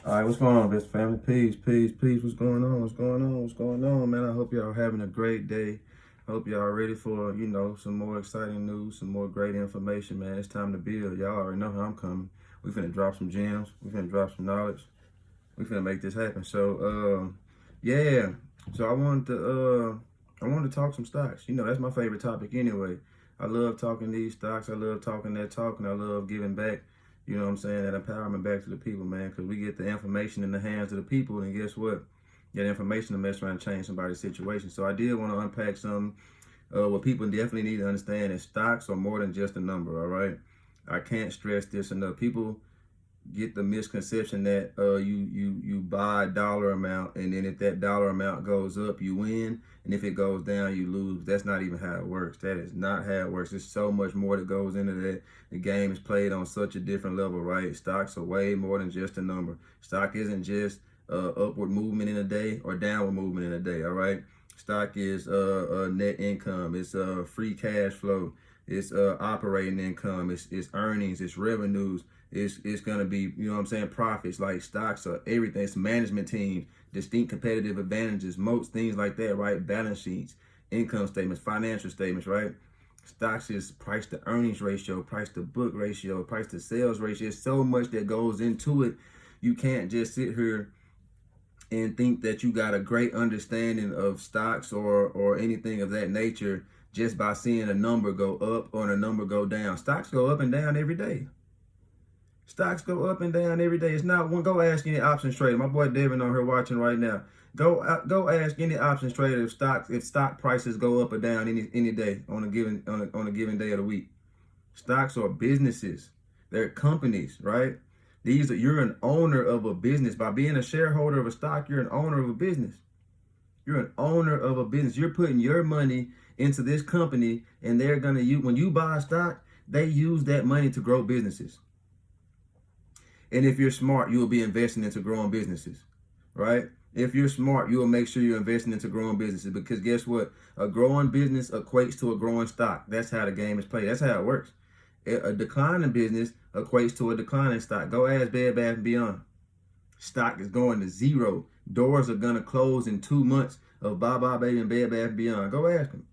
All right, what's going on, best family? Peace, peace, peace. What's going on? What's going on? What's going on, man? I hope y'all having a great day. I hope y'all ready for, some more exciting news, some more great information, man. It's time to build. Y'all already know how I'm coming. We finna drop some gems. We finna drop some knowledge. We finna make this happen. So, yeah. So I wanted to talk some stocks. That's my favorite topic anyway. I love talking these stocks. I love talking that talk, and I love giving back. You know what I'm saying? That empowerment back to the people, man. Because we get the information in the hands of the people, and guess what? That information will mess around and change somebody's situation. So I did want to unpack some. What people definitely need to understand is stocks are more than just a number. All right, I can't stress this enough. People get the misconception that you buy a dollar amount, and then if that dollar amount goes up, you win, and if it goes down, you lose. That's not even how it works. That is not how it works. There's so much more that goes into that. The game is played on such a different level, right? Stocks are way more than just a number. Stock isn't just upward movement in a day or downward movement in a day. All right, stock is net income. It's free cash flow. It's operating income. It's earnings. It's revenues. It's gonna be, profits. Like stocks are everything. It's management teams, distinct competitive advantages, moats, things like that, right? Balance sheets, income statements, financial statements, right? Stocks is price to earnings ratio, price to book ratio, price to sales ratio. There's so much that goes into it. You can't just sit here and think that you got a great understanding of stocks or anything of that nature just by seeing a number go up or a number go down. Stocks go up and down every day. Stocks go up and down every day. It's not one. Go ask any options trader. My boy Devin on here watching right now. Go ask any options trader if stock prices go up or down any day on a given day of the week. Stocks are businesses. They're companies, right? You're an owner of a business. By being a shareholder of a stock, you're an owner of a business. You're an owner of a business. You're putting your money into this company, and they're gonna when you buy a stock, they use that money to grow businesses. And if you're smart, you will be investing into growing businesses, right? If you're smart, you will make sure you're investing into growing businesses, because guess what? A growing business equates to a growing stock. That's how the game is played. That's how it works. A declining business equates to a declining stock. Go ask Bed Bath & Beyond. Stock is going to zero. Doors are going to close in 2 months of Bye Bye Baby and Bed Bath & Beyond. Go ask them.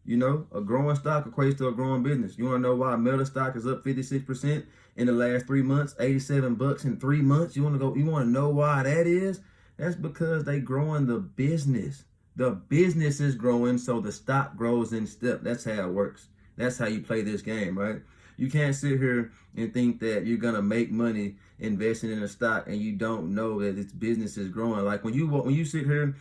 A growing stock equates to a growing business. You want to know why Meta stock is up 56% in the last 3 months, $87 in 3 months? You want to know why that is? That's because they growing the business. The business is growing, so the stock grows in step. That's how it works. That's how you play this game, right? You can't sit here and think that you're gonna make money investing in a stock and you don't know that its business is growing. Like when you sit here,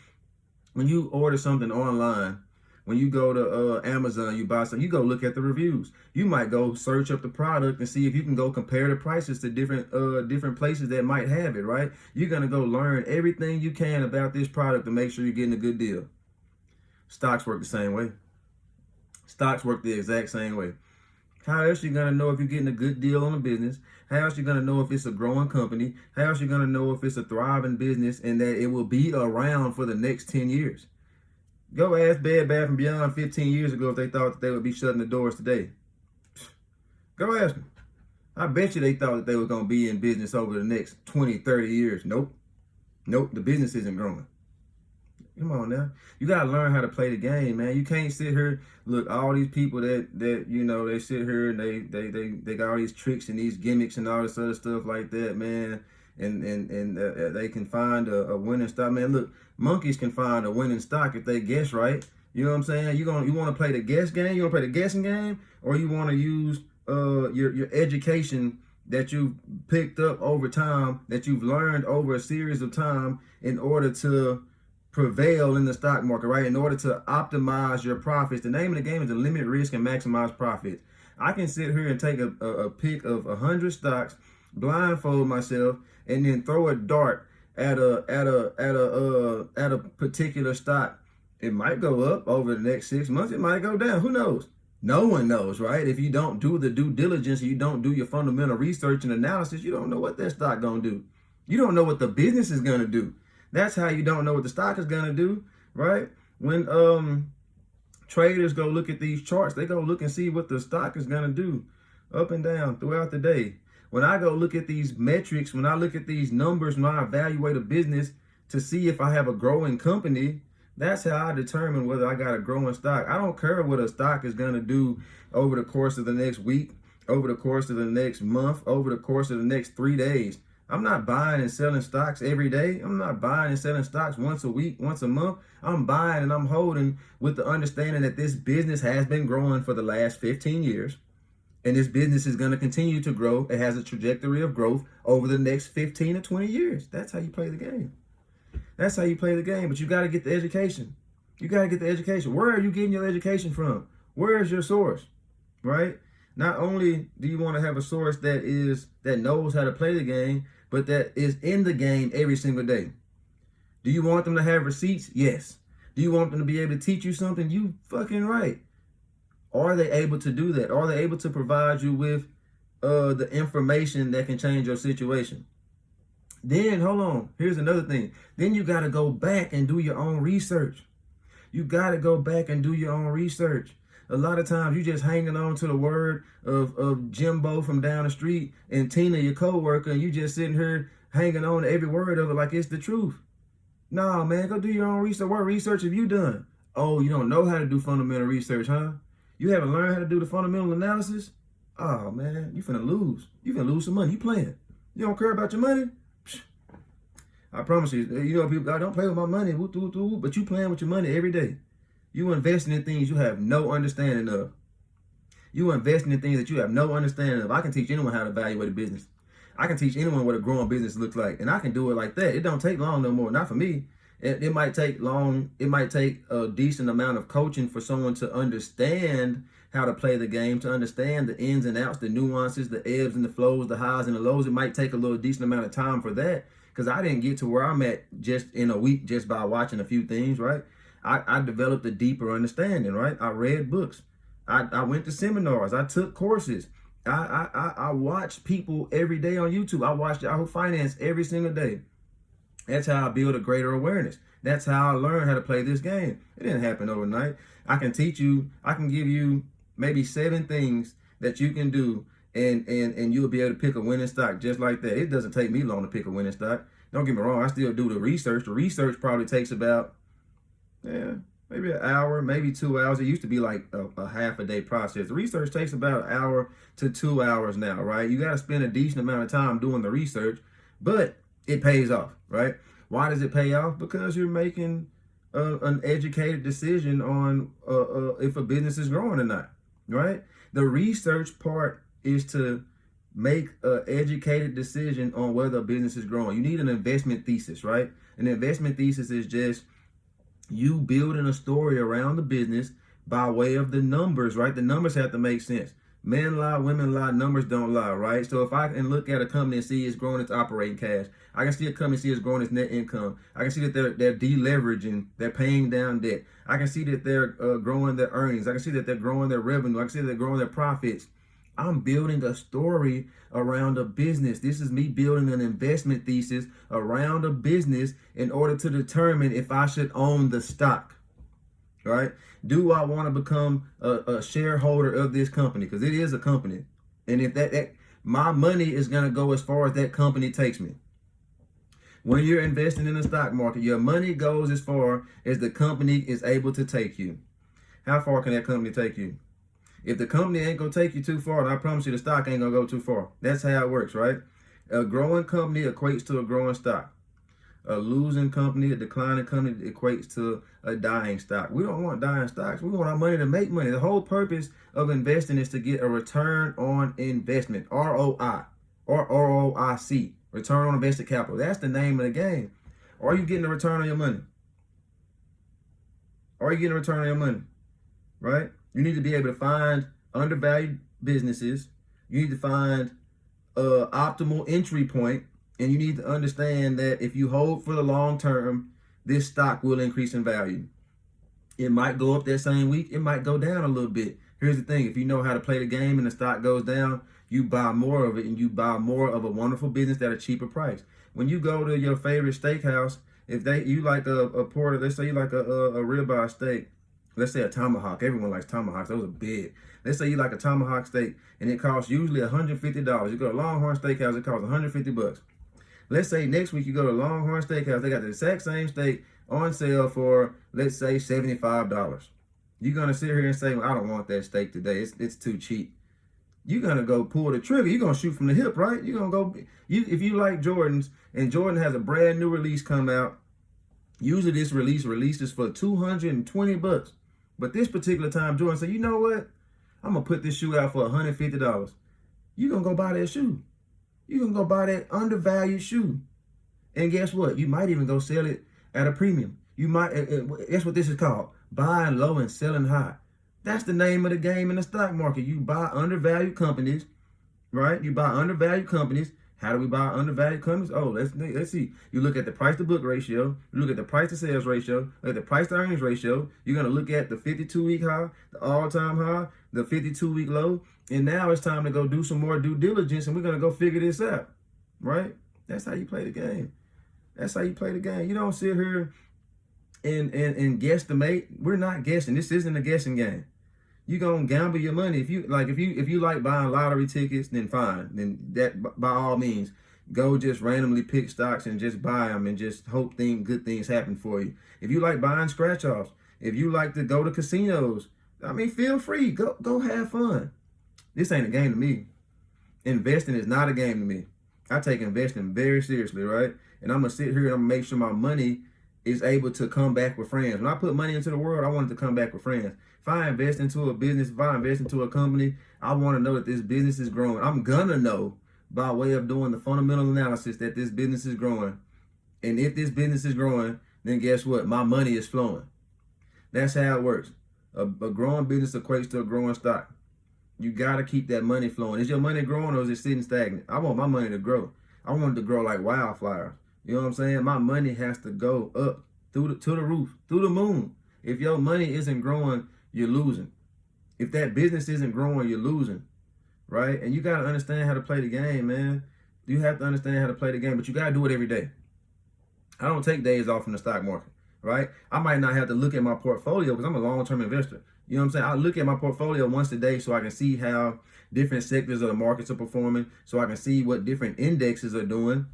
when you order something online, when you go to Amazon, you buy something, you go look at the reviews. You might go search up the product and see if you can go compare the prices to different places that might have it, right? You're gonna go learn everything you can about this product to make sure you're getting a good deal. Stocks work the same way. Stocks work the exact same way. How else you gonna know if you're getting a good deal on a business? How else you gonna know if it's a growing company? How else you gonna know if it's a thriving business and that it will be around for the next 10 years? Go ask Bed Bath & Beyond 15 years ago if they thought that they would be shutting the doors today. Go ask them. I bet you they thought that they were going to be in business over the next 20, 30 years. Nope. The business isn't growing. Come on now. You got to learn how to play the game, man. You can't sit here, look, all these people that they sit here and they got all these tricks and these gimmicks and all this other stuff like that, man. And they can find a winning stock. Man, look, monkeys can find a winning stock if they guess right. You know what I'm saying? You want to play the guess game? You want to play the guessing game? Or you want to use your education that you've picked up over time, that you've learned over a series of time in order to prevail in the stock market, right? In order to optimize your profits. The name of the game is to limit risk and maximize profits. I can sit here and take a pick of 100 stocks, blindfold myself, and then throw a dart at a particular stock. It might go up over the next 6 months. It might go down. Who knows? No one knows, right? If you don't do the due diligence, you don't do your fundamental research and analysis, you don't know what that stock gonna do. You don't know what the business is gonna do. That's how you don't know what the stock is gonna do, right? When traders go look at these charts, they go look and see what the stock is gonna do up and down throughout the day. When I go look at these metrics, when I look at these numbers, when I evaluate a business to see if I have a growing company, that's how I determine whether I got a growing stock. I don't care what a stock is going to do over the course of the next week, over the course of the next month, over the course of the next 3 days. I'm not buying and selling stocks every day. I'm not buying and selling stocks once a week, once a month. I'm buying and I'm holding with the understanding that this business has been growing for the last 15 years. And this business is going to continue to grow. It has a trajectory of growth over the next 15 to 20 years. That's how you play the game. That's how you play the game. But you got to get the education. You got to get the education. Where are you getting your education from? Where is your source? Right? Not only do you want to have a source that knows how to play the game, but that is in the game every single day. Do you want them to have receipts? Yes. Do you want them to be able to teach you something? You fucking right. Are they able to do that? Are they able to provide you with the information that can change your situation? Then, hold on, here's another thing. Then you got to go back and do your own research. You got to go back and do your own research. A lot of times you just hanging on to the word of Jimbo from down the street and Tina, your coworker, and you just sitting here hanging on to every word of it like it's the truth. Nah, man, go do your own research. What research have you done? Oh, you don't know how to do fundamental research, huh? You haven't learned how to do the fundamental analysis? Oh, man, you finna lose. You finna lose some money. You playing. You don't care about your money? Psh, I promise you, people, I don't play with my money, but you playing with your money every day. You investing in things you have no understanding of. You investing in things that you have no understanding of. I can teach anyone how to evaluate a business. I can teach anyone what a growing business looks like. And I can do it like that. It don't take long no more. Not for me. It might take long. It might take a decent amount of coaching for someone to understand how to play the game, to understand the ins and outs, the nuances, the ebbs and the flows, the highs and the lows. It might take a little decent amount of time for that, because I didn't get to where I'm at just in a week just by watching a few things, right? I developed a deeper understanding, right? I read books. I went to seminars. I took courses. I watch people every day on YouTube. I watch Yahoo Finance every single day. That's how I build a greater awareness. That's how I learned how to play this game. It didn't happen overnight. I can teach you, I can give you maybe 7 things that you can do, and you'll be able to pick a winning stock just like that. It doesn't take me long to pick a winning stock. Don't get me wrong, I still do the research. The research probably takes about, maybe an hour, maybe 2 hours. It used to be like a half a day process. The research takes about an hour to 2 hours now, right? You got to spend a decent amount of time doing the research, but it pays off, right? Why does it pay off? Because you're making an educated decision on if a business is growing or not, right? The research part is to make an educated decision on whether a business is growing. You need an investment thesis, right? An investment thesis is just you building a story around the business by way of the numbers, right? The numbers have to make sense. Men lie, women lie, numbers don't lie, right? So if I can look at a company and see it's growing its operating cash, I can see a company and see it's growing its net income. I can see that they're deleveraging, they're paying down debt. I can see that they're growing their earnings. I can see that they're growing their revenue. I can see that they're growing their profits. I'm building a story around a business. This is me building an investment thesis around a business in order to determine if I should own the stock, right? Do I want to become a shareholder of this company? Because it is a company. And if that my money is going to go as far as that company takes me. When you're investing in the stock market, your money goes as far as the company is able to take you. How far can that company take you? If the company ain't going to take you too far, and I promise you the stock ain't going to go too far. That's how it works, right? A growing company equates to a growing stock. A losing company, a declining company equates to a dying stock. We don't want dying stocks. We want our money to make money. The whole purpose of investing is to get a return on investment, ROI or ROIC, return on invested capital. That's the name of the game. Are you getting a return on your money? Are you getting a return on your money? Right? You need to be able to find undervalued businesses. You need to find an optimal entry point. And you need to understand that if you hold for the long term, this stock will increase in value. It might go up that same week. It might go down a little bit. Here's the thing. If you know how to play the game and the stock goes down, you buy more of it, and you buy more of a wonderful business at a cheaper price. When you go to your favorite steakhouse, if you like a porter, let's say you like a ribeye steak, let's say a tomahawk. Everyone likes tomahawks. Those are big. Let's say you like a tomahawk steak, and it costs usually $150. You go to Longhorn Steakhouse, it costs $150. Let's say next week you go to Longhorn Steakhouse, they got the exact same steak on sale for, let's say, $75. You're gonna sit here and say, well, I don't want that steak today. It's too cheap. You're gonna go pull the trigger. You're gonna shoot from the hip, right? You're gonna go. If you like Jordans, and Jordan has a brand new release come out. Usually this releases for $220. But this particular time, Jordan said, you know what? I'm going to put this shoe out for $150. You're going to go buy that shoe. You're going to go buy that undervalued shoe. And guess what? You might even go sell it at a premium. You might, that's what this is called. Buying low and selling high. That's the name of the game in the stock market. You buy undervalued companies, right? You buy undervalued companies. How do we buy undervalued companies? Oh, let's see. You look at the price to book ratio. You look at the price to sales ratio. Look at the price to earnings ratio. You're going to look at the 52-week high, the all-time high, the 52-week low. And now it's time to go do some more due diligence, and we're going to go figure this out, right? That's how you play the game. That's how you play the game. You don't sit here and guesstimate. We're not guessing. This isn't a guessing game. You gonna gamble your money. If you like buying lottery tickets, then fine. Then that, by all means, go just randomly pick stocks and just buy them and just hope good things happen for you. If you like buying scratch offs, if you like to go to casinos, I mean, feel free. Go have fun. This ain't a game to me. Investing is not a game to me. I take investing very seriously, right? And I'm gonna sit here and I'm gonna make sure my money is able to come back with friends. When I put money into the world, I want it to come back with friends. If I invest into a business, if I invest into a company, I want to know that this business is growing. I'm gonna know by way of doing the fundamental analysis that this business is growing. And if this business is growing, then guess what? My money is flowing. That's how it works. A growing business equates to a growing stock. You got to keep that money flowing. Is your money growing or is it sitting stagnant? I want my money to grow. I want it to grow like wildflowers. You know what I'm saying? My money has to go up to the roof, through the moon. If your money isn't growing, you're losing. If that business isn't growing, you're losing, right? And you got to understand how to play the game, man. You have to understand how to play the game, but you got to do it every day. I don't take days off from the stock market, right? I might not have to look at my portfolio because I'm a long-term investor. You know what I'm saying? I look at my portfolio once a day so I can see how different sectors of the markets are performing, so I can see what different indexes are doing.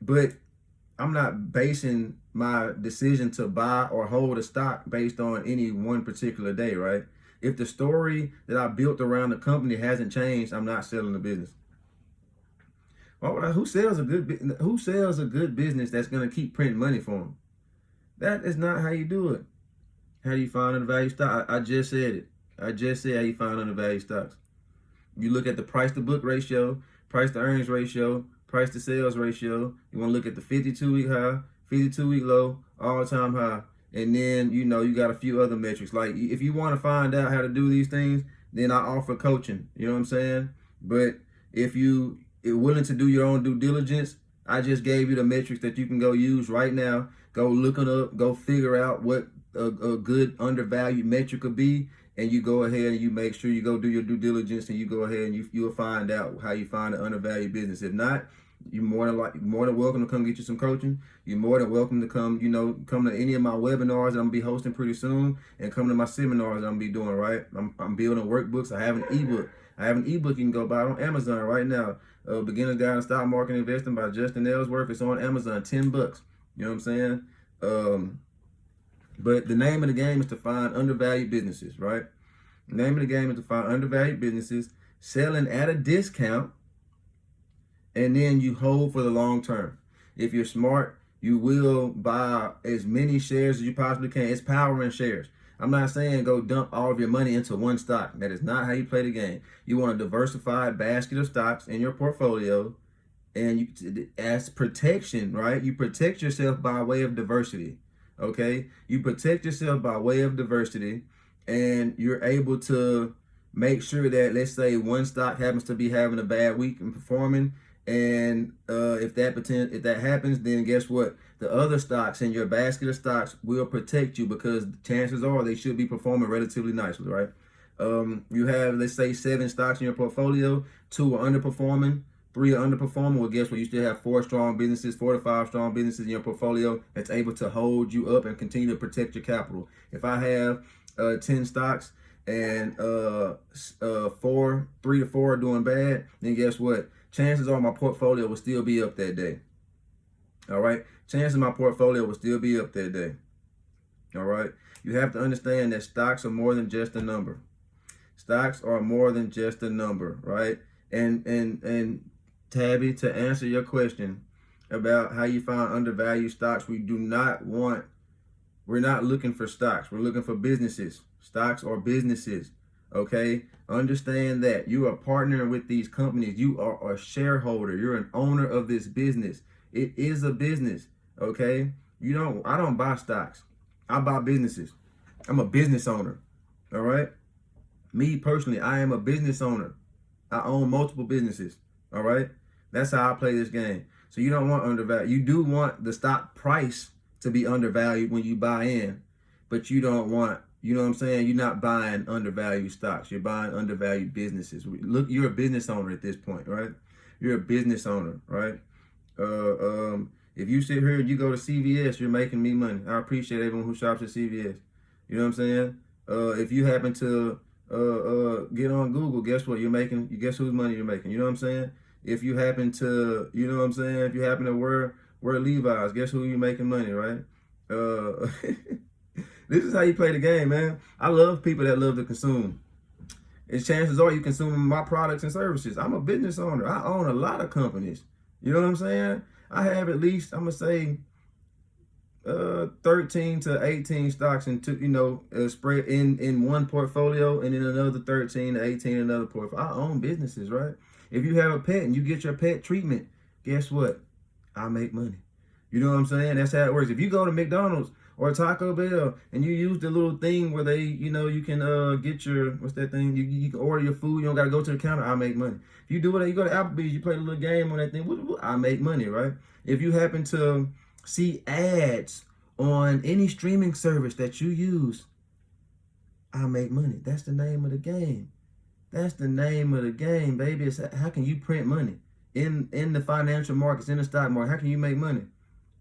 But I'm not basing my decision to buy or hold a stock based on any one particular day, right? If the story that I built around the company hasn't changed, I'm not selling the business. Who sells a good business that's going to keep printing money for them? That is not how you do it. How do you find undervalued stock? I just said it. I just said how you find undervalued stocks. You look at the price to book ratio, price to earnings ratio, price to sales ratio. You want to look at the 52-week high, 52-week low, all-time high. And then, you got a few other metrics. Like, if you want to find out how to do these things, then I offer coaching. You know what I'm saying? But if you are willing to do your own due diligence, I just gave you the metrics that you can go use right now. Go look it up. Go figure out what a good undervalued metric could be. And you go ahead and you make sure you go do your due diligence, and you go ahead and you'll find out how you find an undervalued business. If not, you're more than welcome to come get you some coaching. You're more than welcome to come to any of my webinars that I'm gonna be hosting pretty soon, and come to my seminars that I'm gonna be doing, right? I'm building workbooks. I have an ebook. You can go buy it on Amazon right now. Beginner's Guide to Stock Market Investing by Justin Ellsworth. It's on Amazon, $10. You know what I'm saying? But the name of the game is to find undervalued businesses, right? The name of the game is to find undervalued businesses, selling at a discount, and then you hold for the long term. If you're smart, you will buy as many shares as you possibly can. It's power in shares. I'm not saying go dump all of your money into one stock. That is not how you play the game. You want a diversified basket of stocks in your portfolio, and as protection, right? You protect yourself by way of diversity. Okay, you protect yourself by way of diversity, and you're able to make sure that, let's say, one stock happens to be having a bad week and performing, and if that happens, then guess what? The other stocks in your basket of stocks will protect you, because chances are they should be performing relatively nicely, right? You have, let's say, 7 stocks in your portfolio, 2 are underperforming, 3 are underperforming. Well, guess what? You still have 4 strong businesses, 4 to 5 strong businesses in your portfolio that's able to hold you up and continue to protect your capital. If I have 10 stocks and 3 to 4 are doing bad, then guess what? Chances are my portfolio will still be up that day. All right. Chances my portfolio will still be up that day. All right. You have to understand that stocks are more than just a number. Stocks are more than just a number, right? And Tabby, to answer your question about how you find undervalued stocks, we're not looking for stocks. We're looking for businesses. Stocks are businesses. Okay? Understand that you are partnering with these companies. You are a shareholder. You're an owner of this business. It is a business. Okay? I don't buy stocks. I buy businesses. I'm a business owner. All right? Me personally, I am a business owner. I own multiple businesses. All right? That's how I play this game. So you don't want undervalued. You do want the stock price to be undervalued when you buy in, but you don't want, you know what I'm saying? You're not buying undervalued stocks. You're buying undervalued businesses. Look, you're a business owner at this point, right? You're a business owner, right? If you sit here and you go to CVS, you're making me money. I appreciate everyone who shops at CVS. You know what I'm saying? If you happen to get on Google, guess what? Guess whose money you're making? You know what I'm saying? If you happen to, you know what I'm saying? If you happen to wear Levi's, guess who you're making money, right? This is how you play the game, man. I love people that love to consume. And chances are you consuming my products and services. I'm a business owner. I own a lot of companies. You know what I'm saying? I have at least, I'm going to say, 13 to 18 stocks spread in one portfolio, and then another 13 to 18 in another portfolio. I own businesses, right? If you have a pet and you get your pet treatment, guess what? I make money. You know what I'm saying? That's how it works. If you go to McDonald's or Taco Bell and you use the little thing where you can get your, what's that thing? You can order your food. You don't got to go to the counter. I make money. If you do it, you go to Applebee's, you play a little game on that thing. I make money, right? If you happen to see ads on any streaming service that you use, I make money. That's the name of the game. That's the name of the game, baby. It's how can you print money in the financial markets, in the stock market? How can you make money?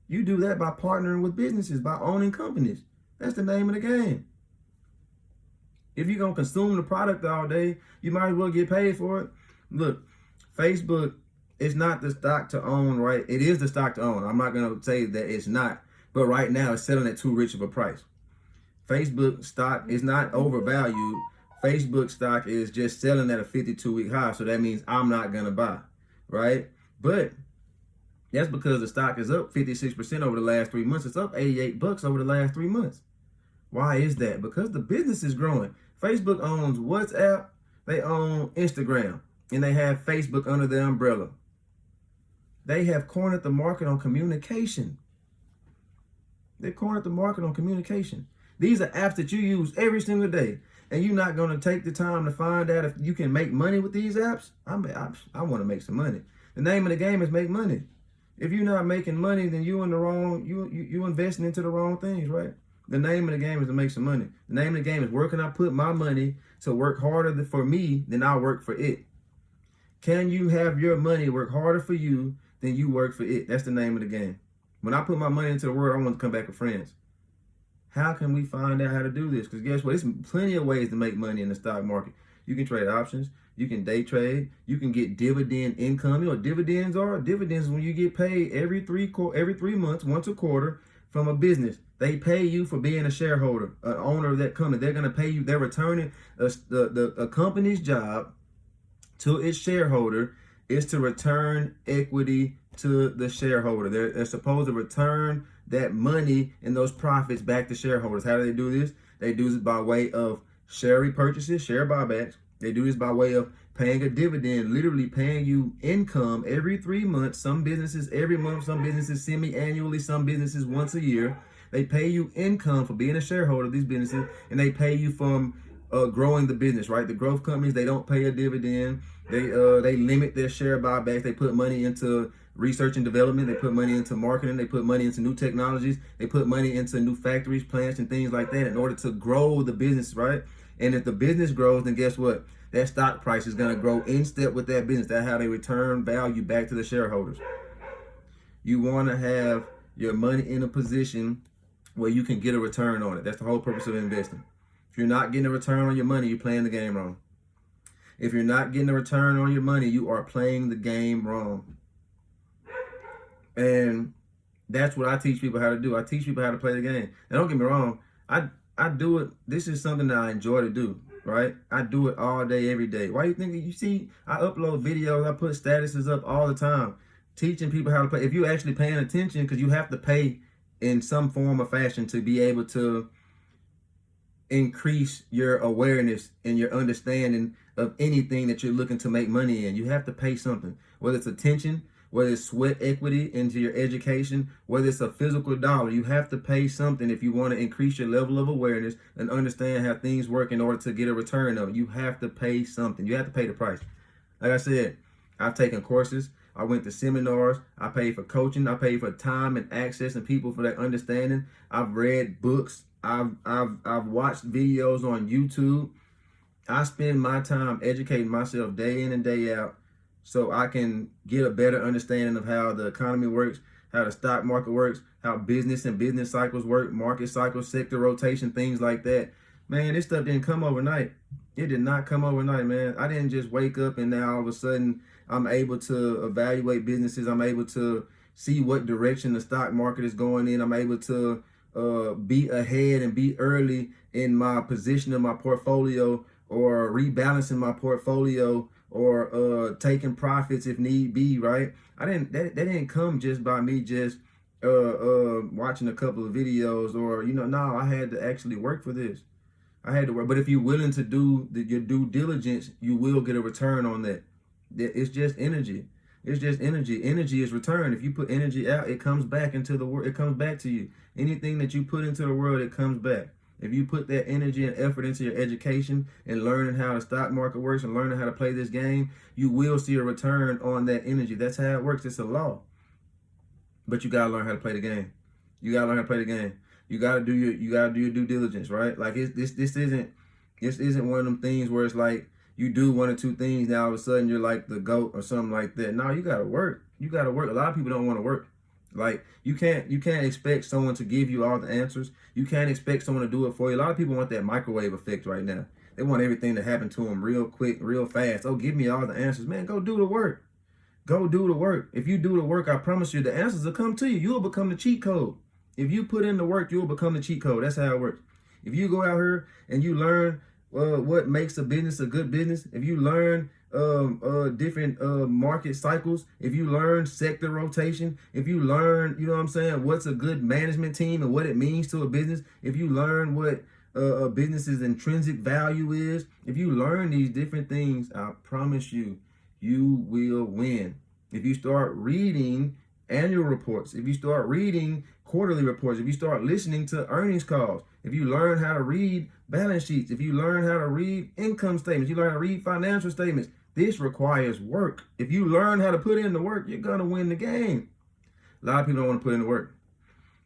You do that by partnering with businesses, by owning companies. That's the name of the game. If you're going to consume the product all day, you might as well get paid for it. Look, Facebook is not the stock to own, right? It is the stock to own. I'm not going to say that it's not. But right now, it's selling at too rich of a price. Facebook stock is not overvalued. Facebook stock is just selling at a 52-week high. So that means I'm not going to buy, right? But that's because the stock is up 56% over the last 3 months. It's up $88 over the last 3 months. Why is that? Because the business is growing. Facebook owns WhatsApp. They own Instagram. And they have Facebook under their umbrella. They have cornered the market on communication. They cornered the market on communication. These are apps that you use every single day. And you're not going to take the time to find out if you can make money with these apps? I want to make some money. The name of the game is make money. If you're not making money, then you investing into the wrong things, right? The name of the game is to make some money. The name of the game is where can I put my money to work harder for me than I work for it? Can you have your money work harder for you than you work for it? That's the name of the game. When I put my money into the world, I want to come back with friends. How can we find out how to do this? Because guess what? There's plenty of ways to make money in the stock market. You can trade options. You can day trade. You can get dividend income. You know what dividends are? Dividends is when you get paid every 3 months, once a quarter, from a business. They pay you for being a shareholder, an owner of that company. They're going to pay you. They're returning a company's job to its shareholder is to return equity to the shareholder. They're supposed to return that money and those profits back to shareholders. How do they do this? They do this by way of share repurchases, share buybacks. They do this by way of paying a dividend, literally paying you income every 3 months. Some businesses every month, some businesses semi-annually, some businesses once a year. They pay you income for being a shareholder of these businesses, and they pay you from growing the business, right? The growth companies, they don't pay a dividend. They limit their share buybacks. They put money into research and development. They put money into marketing. They put money into new technologies. They put money into new factories, plants, and things like that in order to grow the business, right? And if the business grows, then guess what? That stock price is going to grow in step with that business. That's how they return value back to the shareholders. You want to have your money in a position where you can get a return on it. That's the whole purpose of investing. If you're not getting a return on your money, you're playing the game wrong. If you're not getting a return on your money, you are playing the game wrong. And that's what I teach people how to do. I teach people how to play the game. And don't get me wrong, I do it. This is something that I enjoy to do, right? I do it all day, every day. Why you think? You see, I upload videos, I put statuses up all the time, teaching people how to play. If you're actually paying attention, because you have to pay in some form or fashion to be able to increase your awareness and your understanding of anything that you're looking to make money in. You have to pay something, whether it's attention, whether it's sweat equity into your education, whether it's a physical dollar. You have to pay something if you want to increase your level of awareness and understand how things work in order to get a return of it. You have to pay something. You have to pay the price. Like I said, I've taken courses. I went to seminars. I paid for coaching. I paid for time and access and people for that understanding. I've read books. I've watched videos on YouTube. I spend my time educating myself day in and day out, so I can get a better understanding of how the economy works, how the stock market works, how business and business cycles work, market cycles, sector rotation, things like that. Man, this stuff didn't come overnight. It did not come overnight, man. I didn't just wake up and now all of a sudden I'm able to evaluate businesses. I'm able to see what direction the stock market is going in. I'm able to be ahead and be early in my position of my portfolio, or rebalancing my portfolio, or taking profits if need be, right? That didn't come just by me just watching a couple of videos, or no, I had to actually work for this. I had to work. But if you're willing to do your due diligence, you will get a return on that. It's just energy. It's just energy. Energy is return. If you put energy out, it comes back into the world. It comes back to you. Anything that you put into the world, it comes back. If you put that energy and effort into your education and learning how the stock market works and learning how to play this game, you will see a return on that energy. That's how it works. It's a law. But you gotta learn how to play the game. You gotta learn how to play the game. You gotta do your due diligence, right? Like this isn't one of them things where it's like you do one or two things, now all of a sudden you're like the GOAT or something like that. No, you gotta work. You gotta work. A lot of people don't want to work. Like you can't expect someone to give you all the answers. You can't expect someone to do it for you. A lot of people want that microwave effect right now. They want everything to happen to them real quick, real fast. Oh, give me all the answers. Man, go do the work. Go do the work. If you do the work, I promise you the answers will come to you. You'll become the cheat code. If you put in the work, you'll become the cheat code. That's how it works. If you go out here and you learn what makes a business a good business, if you learn different market cycles, if you learn sector rotation, if you learn, what's a good management team and what it means to a business, if you learn what a business's intrinsic value is, if you learn these different things, I promise you, you will win. If you start reading annual reports, if you start reading quarterly reports, if you start listening to earnings calls, if you learn how to read balance sheets, if you learn how to read income statements, you learn how to read financial statements, this requires work. If you learn how to put in the work, you're gonna win the game. A lot of people don't want to put in the work.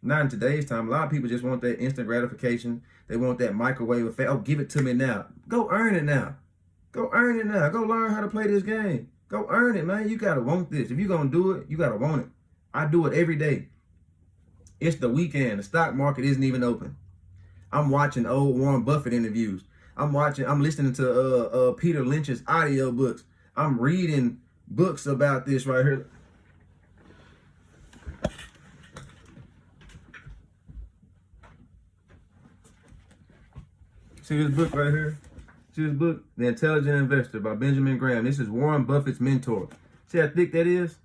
Not in today's time. A lot of people just want that instant gratification. They want that microwave effect. Oh, give it to me now. Go earn it now. Go earn it now. Go learn how to play this game. Go earn it, man. You gotta want this. If you're gonna do it, you gotta want it. I do it every day. It's the weekend. The stock market isn't even open. I'm watching old Warren Buffett interviews. I'm listening to Peter Lynch's audio books. I'm reading books about this right here. See this book right here? See this book? The Intelligent Investor by Benjamin Graham. This is Warren Buffett's mentor. See how thick that is?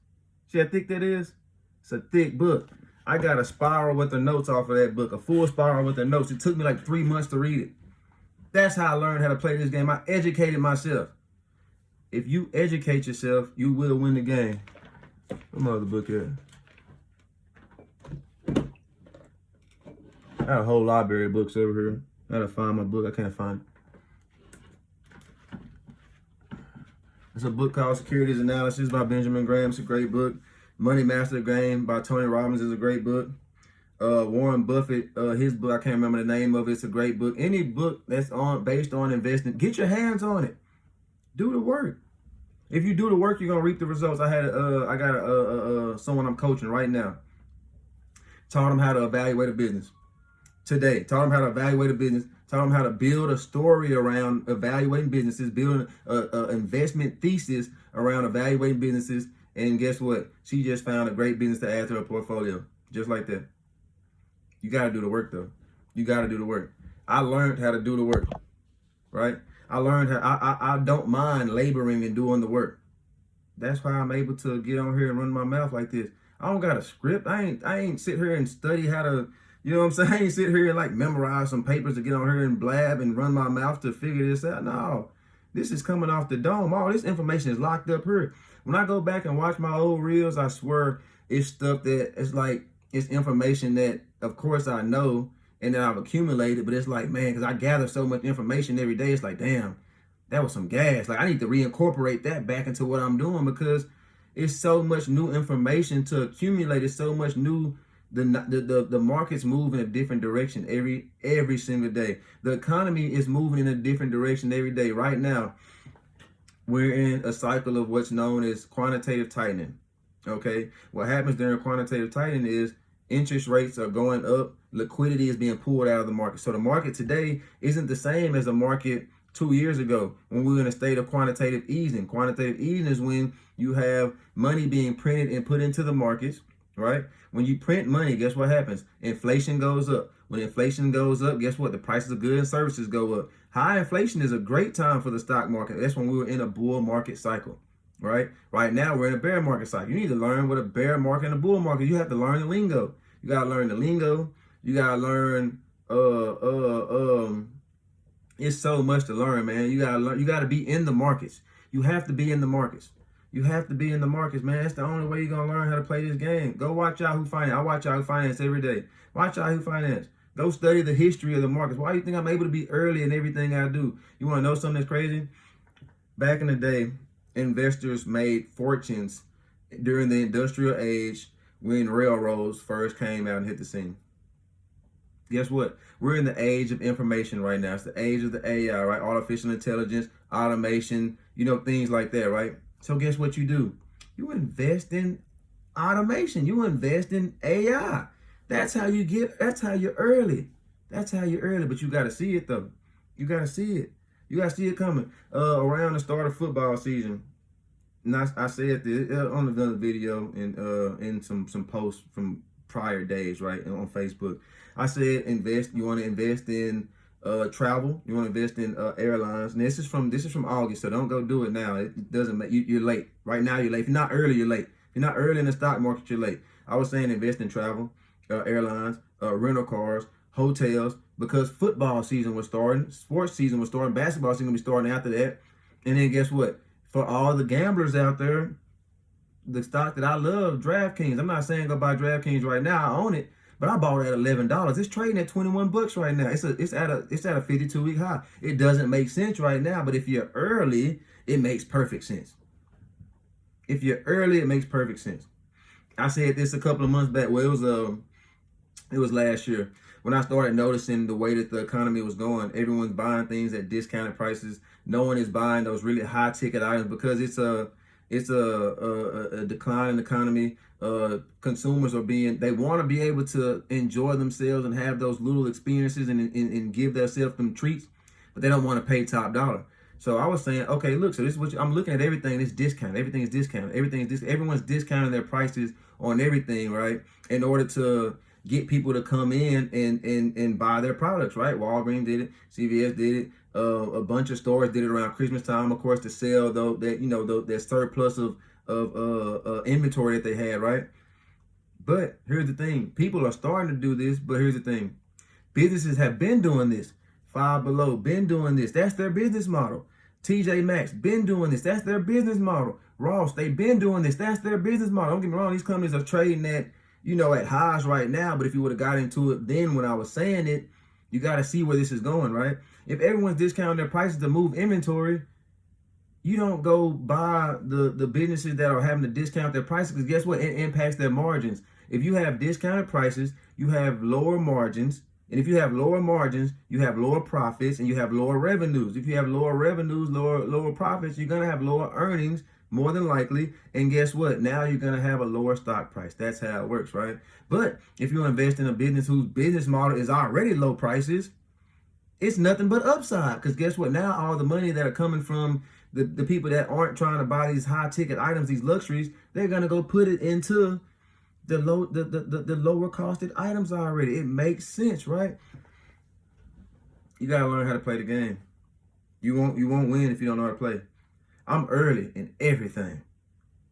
See how thick that is? It's a thick book. I got a spiral with the notes off of that book, a full spiral with the notes. It took me like 3 months to read it. That's how I learned how to play this game. I educated myself. If you educate yourself, you will win the game. Where's my other book at? I got a whole library of books over here. I gotta find my book. I can't find it. It's a book called Securities Analysis by Benjamin Graham. It's a great book. Money Master Game by Tony Robbins is a great book. Warren Buffett, his book, I can't remember the name of it. It's a great book. Any book that's based on investing, get your hands on it. Do the work. If you do the work, you're gonna reap the results. I got someone I'm coaching right now. Taught him how to evaluate a business today. Taught him how to evaluate a business. Taught them how to build a story around evaluating businesses, building a investment thesis around evaluating businesses. And guess what? She just found a great business to add to her portfolio. Just like that. You got to do the work, though. You got to do the work. I learned how to do the work, right? I learned how I don't mind laboring and doing the work. That's why I'm able to get on here and run my mouth like this. I don't got a script. I ain't sit here and study how to, you know what I'm saying? I ain't sit here and like memorize some papers to get on here and blab and run my mouth to figure this out. No, this is coming off the dome. All this information is locked up here. When I go back and watch my old reels, I swear it's stuff that it's like, it's information that of course I know and that I've accumulated, but it's like, man, because I gather so much information every day, it's like, damn, that was some gas. Like I need to reincorporate that back into what I'm doing because it's so much new information to accumulate. It's so much new. The markets move in a different direction every single day. The economy is moving in a different direction every day. Right now, we're in a cycle of what's known as quantitative tightening. Okay, what happens during quantitative tightening is interest rates are going up, liquidity is being pulled out of the market. So the market today isn't the same as the market 2 years ago when we were in a state of quantitative easing. Quantitative easing is when you have money being printed and put into the markets, right? When you print money, guess what happens? Inflation goes up. When inflation goes up, guess what? The prices of goods and services go up. High inflation is a great time for the stock market. That's when we were in a bull market cycle, right? Right now, we're in a bear market cycle. You need to learn what a bear market and a bull market. You have to learn the lingo. You got to learn the lingo. You got to learn, it's so much to learn, man. You got to learn. You got to be in the markets. You have to be in the markets. You have to be in the markets, man. That's the only way you're going to learn how to play this game. Go watch Yahoo Finance. I watch Yahoo Finance every day. Watch Yahoo Finance. Go study the history of the markets. Why do you think I'm able to be early in everything I do? You want to know something that's crazy? Back in the day, investors made fortunes during the industrial age when railroads first came out and hit the scene. Guess what? We're in the age of information right now. It's the age of the AI, right? Artificial intelligence, automation, you know, things like that, right? So guess what you do? You invest in automation. You invest in AI. That's how you're early. That's how you're early, but you got to see it though. You got to see it. You got to see it coming. Around the start of football season, and I said this on another video and in some posts from prior days, right, on Facebook. I said you want to invest in travel, you want to invest in airlines. And this is from August, so don't go do it now. It doesn't make you're late. Right now you're late. If you're not early, you're late. If you're not early in the stock market, you're late. I was saying invest in travel, airlines, rental cars, hotels, because football season was starting, sports season was starting, basketball season will be starting after that. And then guess what? For all the gamblers out there, the stock that I love, DraftKings. I'm not saying go buy DraftKings right now. I own it, but I bought it at $11. It's trading at $21 right now. It's at a 52-week high. It doesn't make sense right now, but if you're early, it makes perfect sense. If you're early, it makes perfect sense. I said this a couple of months back. Well, it was last year when I started noticing the way that the economy was going. Everyone's buying things at discounted prices. No one is buying those really high ticket items because it's a decline in the economy. Consumers they want to be able to enjoy themselves and have those little experiences and give themselves them treats, but they don't want to pay top dollar. So I was saying, okay, look, so this is what I'm looking at. Everything is discounted. Everything is discounted. Everyone's discounting their prices on everything, right? In order to get people to come in and buy their products, right? Walgreens did it, CVS did it, a bunch of stores did it around Christmas time, of course, to sell that surplus of inventory that they had, right? But here's the thing: people are starting to do this. But here's the thing: businesses have been doing this. Five Below been doing this. That's their business model. TJ Maxx been doing this. That's their business model. Ross, they been doing this. That's their business model. Don't get me wrong; these companies are trading at at highs right now. But if you would have got into it then when I was saying it, you got to see where this is going, right? If everyone's discounting their prices to move inventory, you don't go buy the businesses that are having to discount their prices, because guess what? It impacts their margins. If you have discounted prices, you have lower margins. And if you have lower margins, you have lower profits and you have lower revenues. If you have lower revenues, lower profits, you're going to have lower earnings, more than likely. And guess what? Now you're going to have a lower stock price. That's how it works, right? But if you invest in a business whose business model is already low prices, It's nothing but upside. Because guess what? Now all the money that are coming from the people that aren't trying to buy these high ticket items, these luxuries, they're gonna go put it into the lower costed items already. It makes sense, right? You gotta learn how to play the game. You won't win if you don't know how to play. I'm early in everything.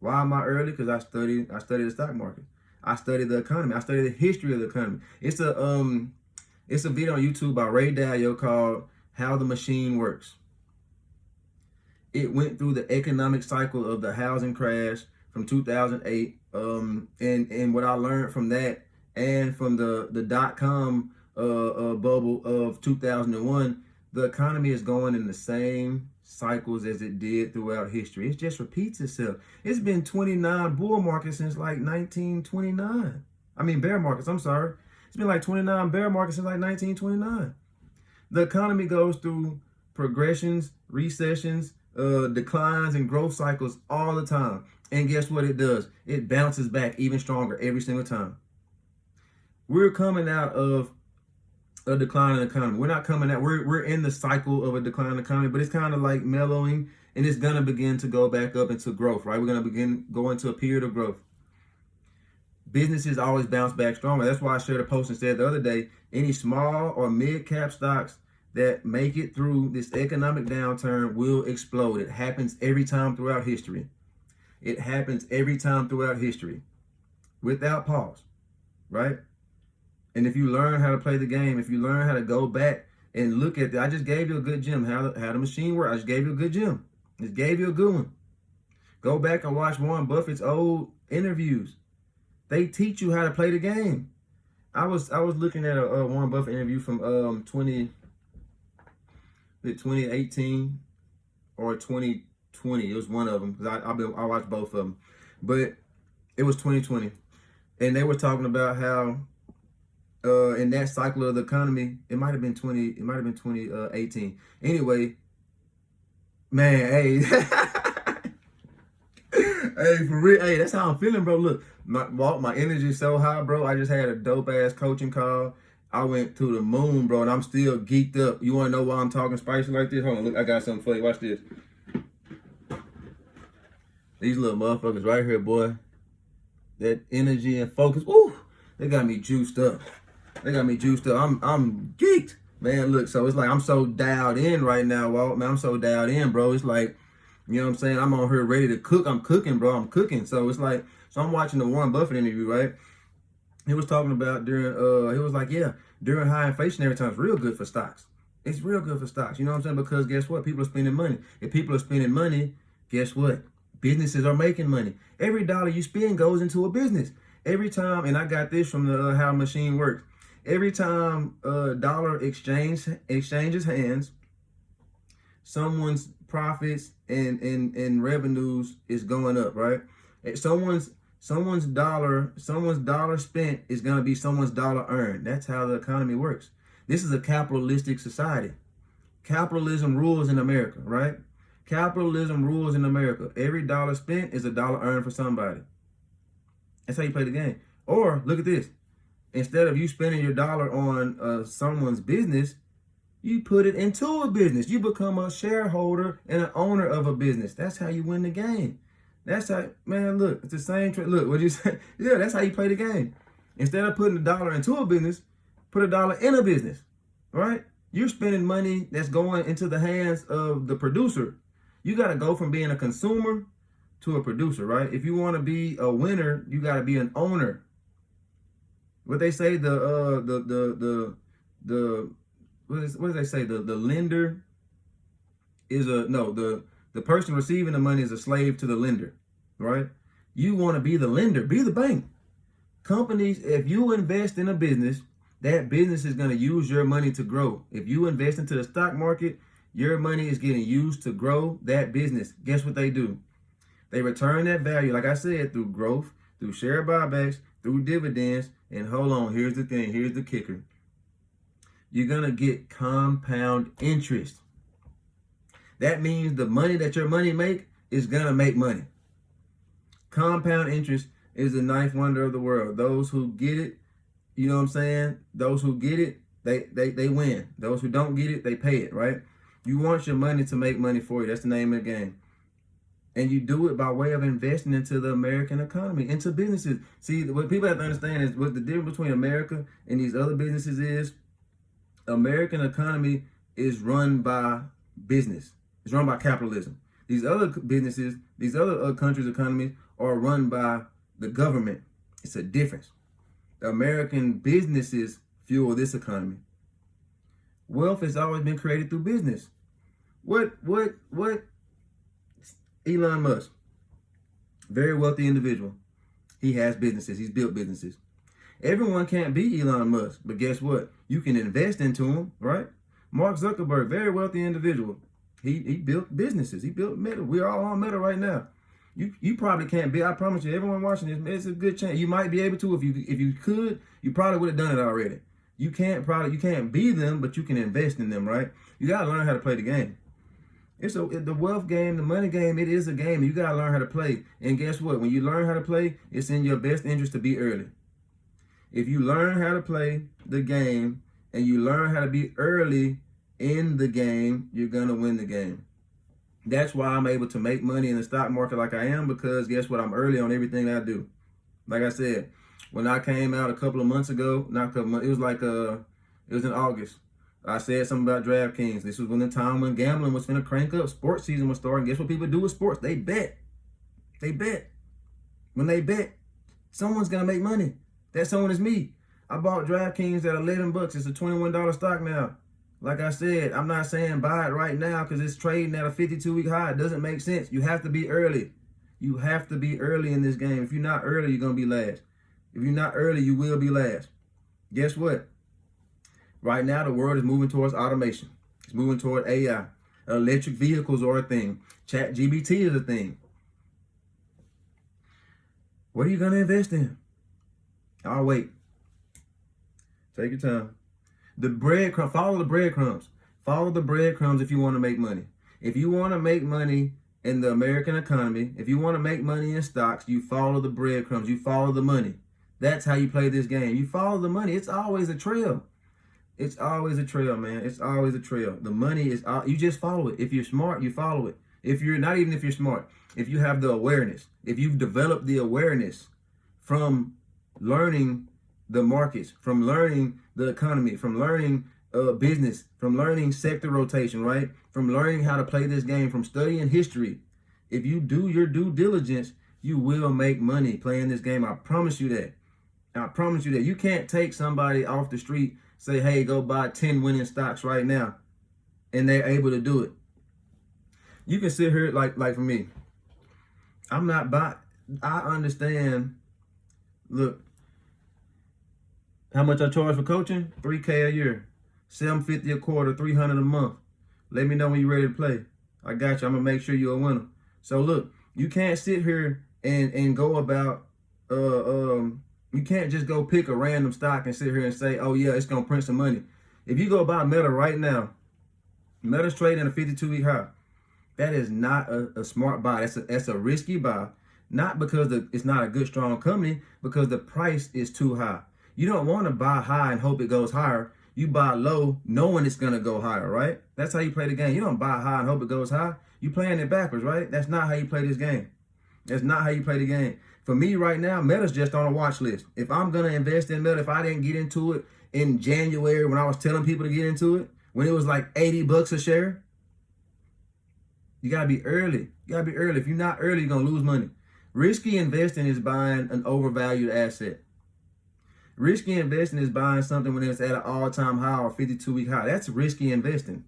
Why am I early? Because I study the stock market. I study the economy. I study the history of the economy. It's a video on YouTube by Ray Dalio called How the Machine Works. It went through the economic cycle of the housing crash from 2008. And what I learned from that and from the dot-com bubble of 2001, the economy is going in the same cycles as it did throughout history. It just repeats itself. It's been 29 bull markets since like 1929. I mean bear markets, I'm sorry. It's been like 29 bear markets since like 1929. The economy goes through progressions, recessions, declines, and growth cycles all the time. And guess what it does? It bounces back even stronger every single time. We're coming out of a declining economy. We're not coming out, we're in the cycle of a declining economy, but it's kind of like mellowing, and it's gonna begin to go back up into growth, right? We're gonna go into a period of growth. Businesses always bounce back stronger. That's why I shared a post and said the other day, any small or mid-cap stocks that make it through this economic downturn will explode. It happens every time throughout history. It happens every time throughout history, without pause, right? And if you learn how to play the game, if you learn how to go back and look at I just gave you a good gem, how the machine works. I just gave you a good gem. Just gave you a good one. Go back and watch Warren Buffett's old interviews. They teach you how to play the game. I was looking at a Warren Buffett interview from 2018 or 2020. It was one of them because I watched both of them, but it was 2020, and they were talking about how in that cycle of the economy, it might have been 2018. Anyway, man, hey, hey, for real, hey, that's how I'm feeling, bro. Look, my energy is so high, bro. I just had a dope ass coaching call. I went to the moon, bro, and I'm still geeked up. You want to know why I'm talking spicy like this? Hold on, look, I got something for you. Watch this. These little motherfuckers right here, boy. That energy and focus, ooh, they got me juiced up. They got me juiced up. I'm geeked, man. Look, so it's like I'm so dialed in right now, Walt. Man, I'm so dialed in, bro. It's like, you know what I'm saying? I'm on here ready to cook. I'm cooking, bro. I'm cooking. So it's like, so I'm watching the Warren Buffett interview, right? He was talking about during, he was like, yeah, during high inflationary times, real good for stocks. It's real good for stocks. You know what I'm saying? Because guess what? People are spending money. If people are spending money, guess what? Businesses are making money. Every dollar you spend goes into a business. Every time, and I got this from the How Machine Works. Every time a dollar exchanges hands, someone's profits and revenues is going up, right? Someone's dollar spent is gonna be someone's dollar earned. That's how the economy works. This is a capitalistic society. Capitalism rules in America, right? Capitalism rules in America. Every dollar spent is a dollar earned for somebody. That's how you play the game. Or look at this. Instead of you spending your dollar on someone's business, you put it into a business. You become a shareholder and an owner of a business. That's how you win the game. That's how, man, look, it's the same trick. Look, what you say? Yeah, that's how you play the game. Instead of putting a dollar into a business, put a dollar in a business, right? You're spending money that's going into the hands of the producer. You got to go from being a consumer to a producer, right? If you want to be a winner, you got to be an owner. What they say, what do they say? The lender is the person receiving the money is a slave to the lender, right? You want to be the lender, be the bank. Companies, if you invest in a business, that business is going to use your money to grow. If you invest into the stock market, your money is getting used to grow that business. Guess what they do? They return that value, like I said, through growth, through share buybacks, through dividends. And hold on, here's the thing, here's the kicker. You're going to get compound interest. That means the money that your money make is going to make money. Compound interest is the ninth wonder of the world. Those who get it, you know what I'm saying? Those who get it, they win. Those who don't get it, they pay it, right? You want your money to make money for you. That's the name of the game. And you do it by way of investing into the American economy, into businesses. See, what people have to understand is what the difference between America and these other businesses is. American economy is run by business. It's run by capitalism. These other businesses, these other countries' economies are run by the government. It's a difference. The American businesses fuel this economy. Wealth has always been created through business. What Elon Musk, very wealthy individual. He has businesses. He's built businesses. Everyone can't be Elon Musk, but guess what? You can invest into him, right? Mark Zuckerberg, very wealthy individual. He built businesses. He built Meta. We're all on Meta right now. You probably can't be. I promise you, everyone watching this, it's a good chance. You might be able to if you could. You probably would have done it already. You can't be them, but you can invest in them, right? You gotta learn how to play the game. The wealth game, the money game. It is a game. You gotta learn how to play. And guess what? When you learn how to play, it's in your best interest to be early. If you learn how to play the game and you learn how to be early in the game, you're gonna win the game. That's why I'm able to make money in the stock market like I am, because guess what? I'm early on everything that I do. Like I said, when I came out a couple of months ago, not a couple months, it was in August. I said something about DraftKings. This was when the time when gambling was finna crank up. Sports season was starting. Guess what people do with sports? They bet. They bet. When they bet, someone's gonna make money. That someone is me. I bought DraftKings at $11. It's a $21 stock now. Like I said, I'm not saying buy it right now because it's trading at a 52-week high. It doesn't make sense. You have to be early. You have to be early in this game. If you're not early, you're going to be last. If you're not early, you will be last. Guess what? Right now, the world is moving towards automation. It's moving toward AI. Electric vehicles are a thing. ChatGPT is a thing. What are you going to invest in? I'll wait. Take your time. The breadcrumbs, follow the breadcrumbs. Follow the breadcrumbs if you want to make money. If you want to make money in the American economy, if you want to make money in stocks, you follow the breadcrumbs. You follow the money. That's how you play this game. You follow the money. It's always a trail. It's always a trail, man. It's always a trail. The money is, you just follow it. If you're smart, you follow it. If you're not, even if you're smart, if you have the awareness, if you've developed the awareness from learning the markets, from learning the economy, from learning business, from learning sector rotation, right? From learning how to play this game, from studying history. If you do your due diligence, you will make money playing this game. I promise you that. I promise you that. You can't take somebody off the street, say, hey, go buy 10 winning stocks right now, and they're able to do it. You can sit here like for me. I'm not buying. I understand. Look, how much I charge for coaching? $3K a year, $750 a quarter, $300 a month. Let me know when you're ready to play. I got you. I'm gonna make sure you're a winner. So look, you can't sit here and go about you can't just go pick a random stock and sit here and say, oh yeah, it's gonna print some money. If you go buy Meta right now, Meta's trading a 52-week high. That is not a smart buy. That's a risky buy. Not because it's not a good, strong company, because the price is too high. You don't want to buy high and hope it goes higher. You buy low knowing it's going to go higher, right? That's how you play the game. You don't buy high and hope it goes high. You playing it backwards, right? That's not how you play this game. That's not how you play the game. For me right now, Meta's just on a watch list. If I'm going to invest in Meta, if I didn't get into it in January when I was telling people to get into it, when it was like $80 a share, you got to be early. You got to be early. If you're not early, you're going to lose money. Risky investing is buying an overvalued asset. Risky investing is buying something when it's at an all-time high or 52-week high. That's risky investing.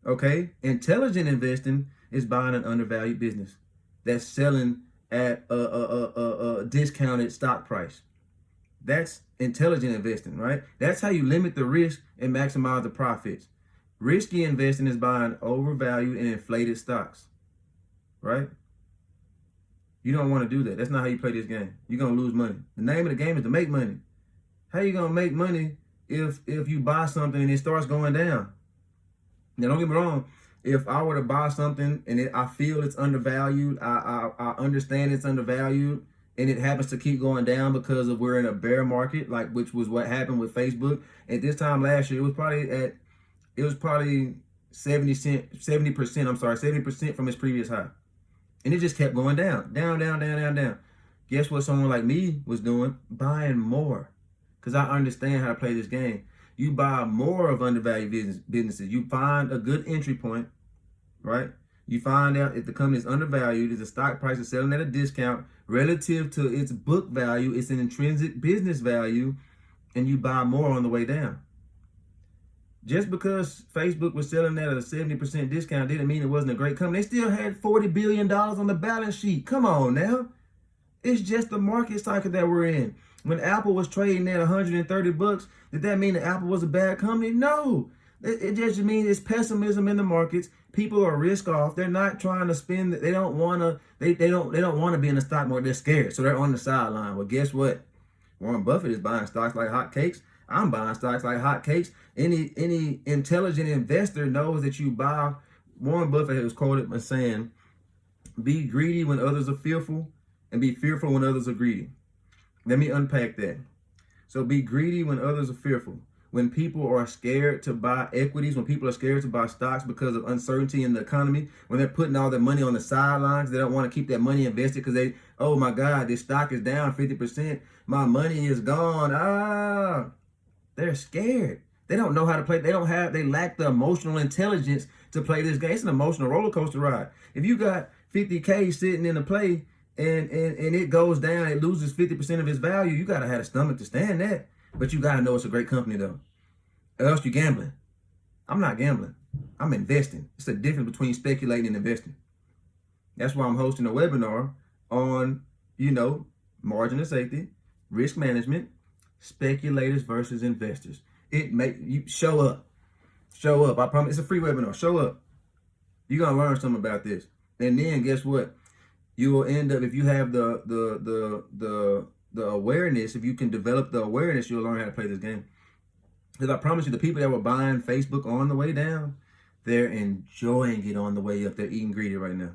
Okay? Intelligent investing is buying an undervalued business that's selling at a discounted stock price. That's intelligent investing, right? That's how you limit the risk and maximize the profits. Risky investing is buying overvalued and inflated stocks, right? You don't want to do that. That's not how you play this game. You're going to lose money. The name of the game is to make money. How you going to make money if you buy something and it starts going down? Now, don't get me wrong. If I were to buy something and I feel it's undervalued, I understand it's undervalued, and it happens to keep going down because of we're in a bear market, like which was what happened with Facebook. At this time last year, it was probably 70%, I'm sorry, 70% from its previous high. And it just kept going down, down, down, down, down, down. Guess what someone like me was doing? Buying more. Because I understand how to play this game. You buy more of undervalued businesses. You find a good entry point, right? You find out if the company is undervalued, if the stock price is selling at a discount relative to its book value, its an intrinsic business value, and you buy more on the way down. Just because Facebook was selling at a 70% discount didn't mean it wasn't a great company. They still had $40 billion on the balance sheet. Come on now. It's just the market cycle that we're in. When Apple was trading at $130, did that mean that Apple was a bad company? No. It just means it's pessimism in the markets. People are risk off. They're not trying to spend. They don't want to. They don't want to be in the stock market. They're scared, so they're on the sideline. Well, guess what? Warren Buffett is buying stocks like hotcakes. I'm buying stocks like hotcakes. Any intelligent investor knows that you buy. Warren Buffett was quoted as saying, "Be greedy when others are fearful, and be fearful when others are greedy." Let me unpack that. So be greedy when others are fearful. When people are scared to buy equities, when people are scared to buy stocks because of uncertainty in the economy, when they're putting all their money on the sidelines, they don't want to keep that money invested because oh my God, this stock is down 50%. My money is gone. They're scared. They don't know how to play. They lack the emotional intelligence to play this game. It's an emotional roller coaster ride. If you got 50K sitting in a play and it goes down, it loses 50% of its value, you got to have a stomach to stand that. But you got to know it's a great company though. Or else you're gambling. I'm not gambling. I'm investing. It's the difference between speculating and investing. That's why I'm hosting a webinar on, margin of safety, risk management, speculators versus investors. It make you show up. Show up. I promise. It's a free webinar. Show up. You're gonna learn something about this. And then guess what? You will end up, if you have the awareness, if you can develop the awareness, you'll learn how to play this game. Because I promise you, the people that were buying Facebook on the way down, they're enjoying it on the way up. They're eating greedy right now.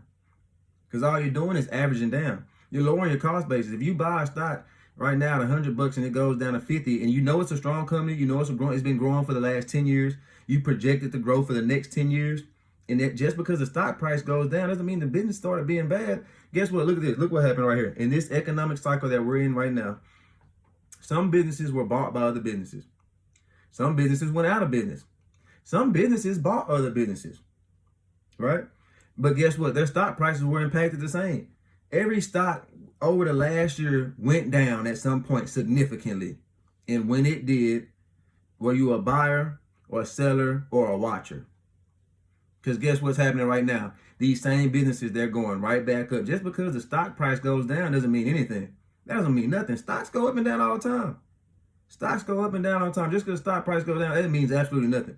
Because all you're doing is averaging down. You're lowering your cost basis. If you buy a stock right now at $100 and it goes down to 50, and you know it's a strong company, you know it's been growing for the last 10 years, you project it to grow for the next 10 years, and that just because the stock price goes down doesn't mean the business started being bad. Guess what? Look at this. Look what happened right here. In this economic cycle that we're in right now, some businesses were bought by other businesses. Some businesses went out of business. Some businesses bought other businesses, right? But guess what? Their stock prices were impacted the same. Every stock over the last year went down at some point significantly. And when it did, were you a buyer or a seller or a watcher? Because guess what's happening right now? These same businesses, they're going right back up. Just because the stock price goes down doesn't mean anything. That doesn't mean nothing. Stocks go up and down all the time. Stocks go up and down all the time. Just because the stock price goes down, that means absolutely nothing.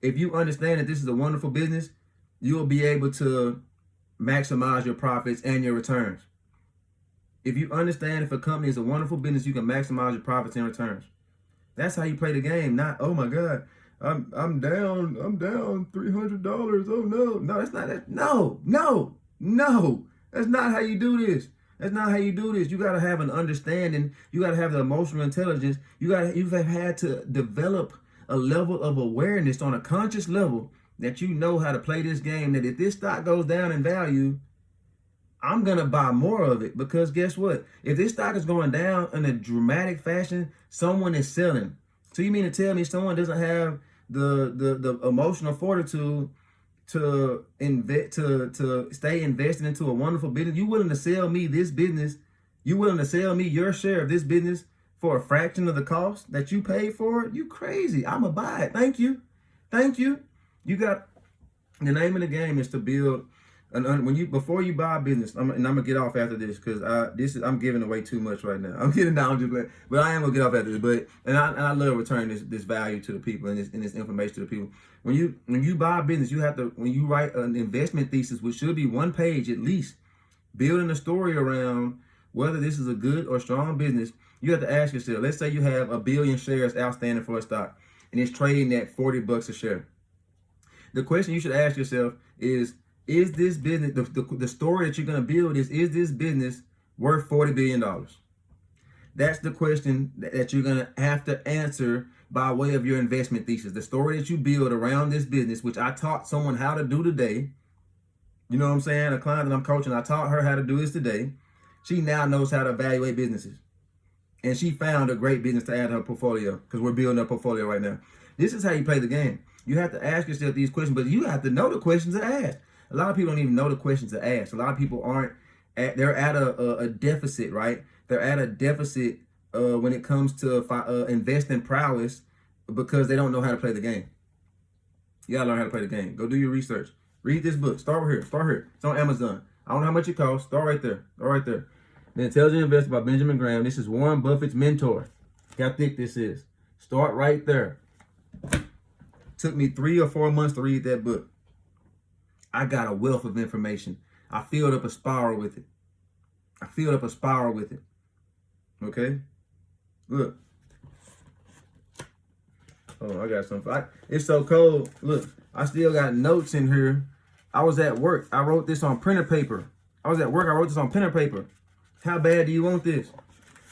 If you understand that this is a wonderful business, you'll be able to maximize your profits and your returns. If you understand if a company is a wonderful business, you can maximize your profits and returns. That's how you play the game. Not, oh my God, I'm down $300. Oh no, that's not that. No. That's not how you do this. That's not how you do this. You got to have an understanding. You got to have the emotional intelligence. You've had to develop a level of awareness on a conscious level that you know how to play this game. That if this stock goes down in value, I'm going to buy more of it, because guess what? If this stock is going down in a dramatic fashion, someone is selling. So you mean to tell me someone doesn't have the emotional fortitude to stay invested into a wonderful business? You willing to sell me this business? You willing to sell me your share of this business for a fraction of the cost that you paid for it? You crazy. I'm going to buy it. Thank you. You got, the name of the game is to build before you buy a business. I'm gonna get off after this because I'm giving away too much right now. I'm getting down to play, but I am gonna get off after this. But I love returning this value to the people and this information to the people. When you buy a business, you have to, when you write an investment thesis, which should be one page at least, building a story around whether this is a good or strong business, you have to ask yourself. Let's say you have 1 billion shares outstanding for a stock and it's trading at $40 a share. The question you should ask yourself is this business, the story that you're going to build is this business worth $40 billion? That's the question that you're going to have to answer by way of your investment thesis. The story that you build around this business, which I taught someone how to do today. You know what I'm saying? A client that I'm coaching, I taught her how to do this today. She now knows how to evaluate businesses. And she found a great business to add to her portfolio because we're building a portfolio right now. This is how you play the game. You have to ask yourself these questions, but you have to know the questions to ask. A lot of people don't even know the questions to ask. A lot of people they're at a deficit, right? They're at a deficit when it comes to investing prowess because they don't know how to play the game. You gotta learn how to play the game. Go do your research. Read this book. Start here. Start here. It's on Amazon. I don't know how much it costs. Start right there. Start right there. The Intelligent Investor by Benjamin Graham. This is Warren Buffett's mentor. Look how thick this is. Start right there. Took me 3 or 4 months to read that book. I got a wealth of information. I filled up a spiral with it. Okay? Look. Oh, I got something. It's so cold. Look, I still got notes in here. I was at work. I wrote this on printer paper. I was at work. I wrote this on printer paper. How bad do you want this?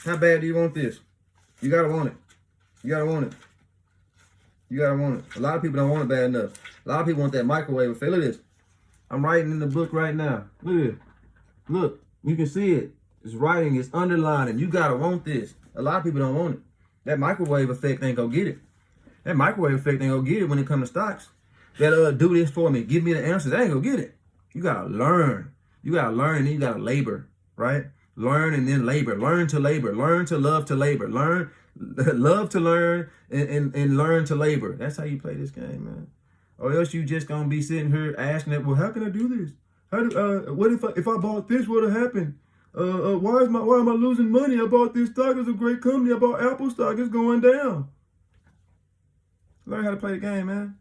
How bad do you want this? You gotta want it. You gotta want it. You gotta want it. A lot of people don't want it bad enough. A lot of people want that microwave effect. Look at this. I'm writing in the book right now. Look at it. Look, you can see it. It's writing, it's underlining. You gotta want this. A lot of people don't want it. That microwave effect ain't gonna get it. That microwave effect ain't gonna get it when it comes to stocks. That do this for me. Give me the answers. That ain't gonna get it. You gotta learn. You gotta learn and then you gotta labor, right? Learn and then labor. Learn to labor. Learn to love to labor. Love to learn and learn to labor. That's how you play this game, man. Or else you just gonna be sitting here asking that, well, how can I do this? What if I bought this, what'll happen? Why am I losing money? I bought this stock. It's a great company. I bought Apple stock. It's going down. Learn how to play the game, man.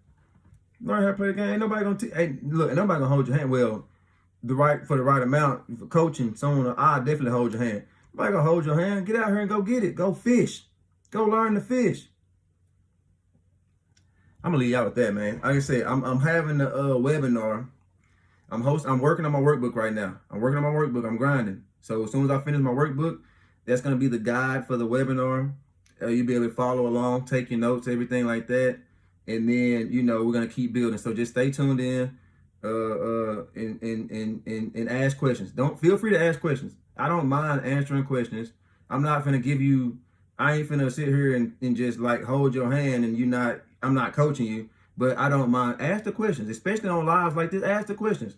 Learn how to play the game. Ain't nobody gonna nobody gonna hold your hand. Well, for the right amount for coaching someone, I definitely hold your hand. Nobody gonna hold your hand. Get out here and go get it. Go fish. Go learn to fish. I'm gonna leave y'all with that, man. Like I said, I'm having a webinar. I'm working on my workbook right now. I'm grinding. So as soon as I finish my workbook, that's gonna be the guide for the webinar. You'll be able to follow along, take your notes, everything like that. And then, we're gonna keep building. So just stay tuned in and ask questions. Feel free to ask questions. I don't mind answering questions. I'm not gonna I ain't finna sit here and just like hold your hand and I'm not coaching you, but I don't mind. Ask the questions, especially on lives like this. Ask the questions.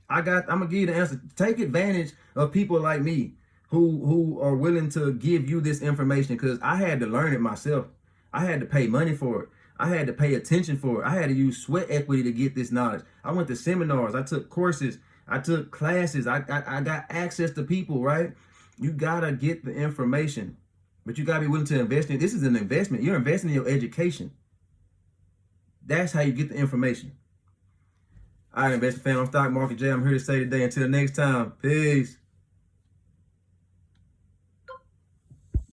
I'm gonna give you the answer. Take advantage of people like me who are willing to give you this information, because I had to learn it myself. I had to pay money for it. I had to pay attention for it. I had to use sweat equity to get this knowledge. I went to seminars. I took courses. I took classes. I got access to people, right? You gotta get the information, but you gotta be willing to invest in it. This is an investment. You're investing in your education. That's how you get the information. All right, Investor Fan, I'm Stock Market Jay. I'm here to say today, until next time, peace.